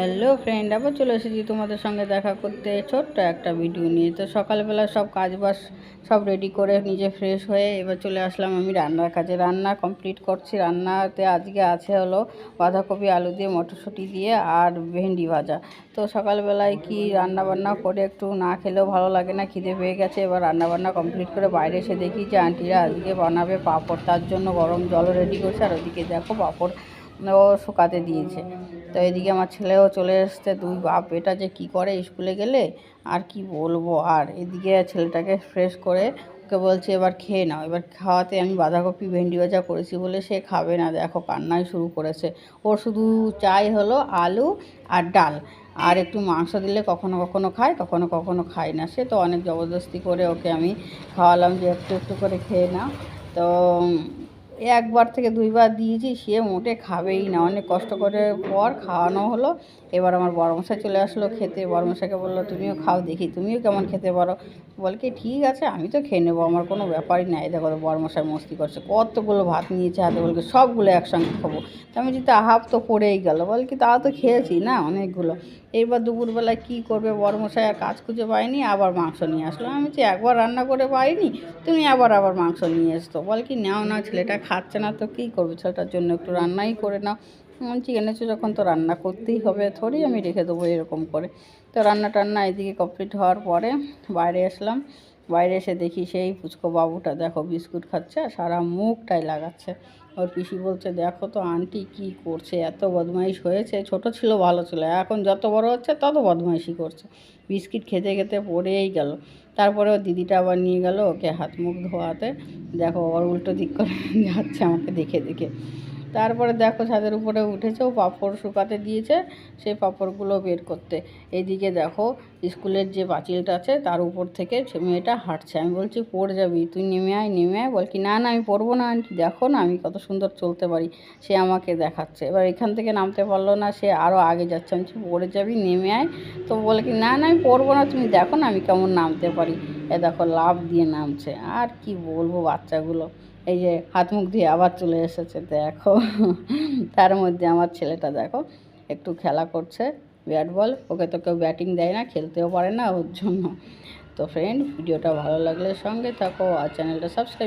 Hello friend, আবার চলে এসেছি তোমাদের সঙ্গে দেখা করতে ছোট্ট একটা ভিডিও নিয়ে। তো সকালবেলা সব কাজ বাজ সব রেডি করে নিজে ফ্রেশ হয়ে এবার চলে আসলাম আমি রান্নার কাজে। রান্না কমপ্লিট করছি। রান্নাতে আজকে আছে হলো বাঁধাকপি আলু দিয়ে মটরশুঁটি দিয়ে আর ভেন্ডি ভাজা। তো সকালবেলায় কি রান্না বান্না করে একটু না খেলেও ভালো লাগে না, খিদে পেয়ে গেছে। এবার রান্না বান্না কমপ্লিট করে বাইরে এসে দেখি যে আন্টিরা আজকে বানাবে পাঁপড়, তার জন্য গরম জলও রেডি করছে। আর ওদিকে দেখো পাঁপড় ও শুকাতে দিয়েছে। তো এদিকে আমার ছেলেও চলে এসছে। দুই বাপ এটা যে কি করে স্কুলে গেলে আর কি বলবো। আর এদিকে ছেলেটাকে ফ্রেশ করে ওকে বলছি এবার খেয়ে নাও। এবার খাওয়াতে আমি বাঁধাকপি ভেন্ডি ভাজা করেছি বলে সে খাবে না, দেখো কান্নাই শুরু করেছে। ওর শুধু চাই হলো আলু আর ডাল, আর একটু মাংস দিলে কখনো কখনো খায়, কখনো কখনো খায় না। সে তো অনেক জবরদস্তি করে ওকে আমি খাওয়ালাম যে একটু একটু করে খেয়ে নাও। তো একবার থেকে দুইবার দিয়েছি, সে মোটে খাবেই না। অনেক কষ্ট করে পর খাওয়ানো হলো। এবার আমার বড়মশাই চলে আসলো খেতে। বড়মশাইকে বললো তুমিও খাও দেখি, তুমিও কেমন খেতে পারো। বল কি ঠিক আছে আমি তো খেয়ে নেবো, আমার কোনো ব্যাপারই নাই। দেখো বড়মশাই মস্তি করছে, কতগুলো ভাত নিয়েছে হাতে, বলকে সবগুলো একসঙ্গে খাবো। তো আমি যদি হাফ তো পড়েই গেল, বল কি তাও তো খেয়েছি না অনেকগুলো। এইবার দুপুরবেলায় কী করবে বড়মশাই, আর কাজ খুঁজে পায়নি, আবার মাংস নিয়ে আসলো। আমি বলছি একবার রান্না করে পাইনি, তুমি আবার মাংস নিয়ে এসতো। বল কি নাও না, ছেলেটা খাচ্ছে না তো কী করবে, ছেলেটার জন্য একটু রান্নাই করে নাও। বলছি এনেছো যখন তো রান্না করতেই হবে, থোড়ি আমি রেখে দেবো এরকম করে। তো রান্না টান্না এদিকে কমপ্লিট হওয়ার পরে বাইরে আসলাম। বাইরে এসে দেখি সেই পুচকো বাবুটা দেখো বিস্কুট খাচ্ছে আর সারা মুখটাই লাগাচ্ছে। ওর পিসি বলছে দেখো তো আন্টি কি করছে, এত বদমাইশ হয়েছে। ছোট ছিল ভালো ছিল, এখন যত বড় হচ্ছে তত বদমাইশি করছে। বিস্কিট খেতে খেতে পড়েই গেল। তারপরে ওর দিদিটা আবার নিয়ে গেল ওকে হাত মুখ ধোয়াতে। দেখো ওর উল্টো দিক করে যাচ্ছে আমাকে দেখে দেখে। তারপরে দেখো ছাদের উপরে উঠেছে, ও পাঁপড় শুকাতে দিয়েছে, সেই পাঁপড়গুলো বের করতে। এইদিকে দেখো স্কুলের যে পাঁচিলটা আছে তার উপর থেকে মেয়েটা হাঁটছে। আমি বলছি পড়ে যাবি, তুই নেমে আয় নেমে আয়। বল কি না না আমি পড়বো না আন্টি, দেখো না আমি কত সুন্দর চলতে পারি। সে আমাকে দেখাচ্ছে। এবার এখান থেকে নামতে পারলো না, সে আরও আগে যাচ্ছে। আমি বলছি পড়ে যাবি নেমে আয়। তো বলে কি না না আমি পড়বো না, তুমি দেখো না আমি কেমন নামতে পারি। এ দেখো লাফ দিয়ে নামছে। আর কি বলবো বাচ্চাগুলো। এই যে হাত মুখ ধুয়ে আবার চলে এসেছে দেখো। তার মধ্যে আমার ছেলেটা দেখো একটু খেলা করছে ব্যাট বল। ওকে তো কেউ ব্যাটিং দেয় না, খেলতেও পারে না ওর জন্য। তো ফ্রেন্ড ভিডিওটা ভালো লাগলে সঙ্গে থাকো আর চ্যানেলটা সাবস্ক্রাইব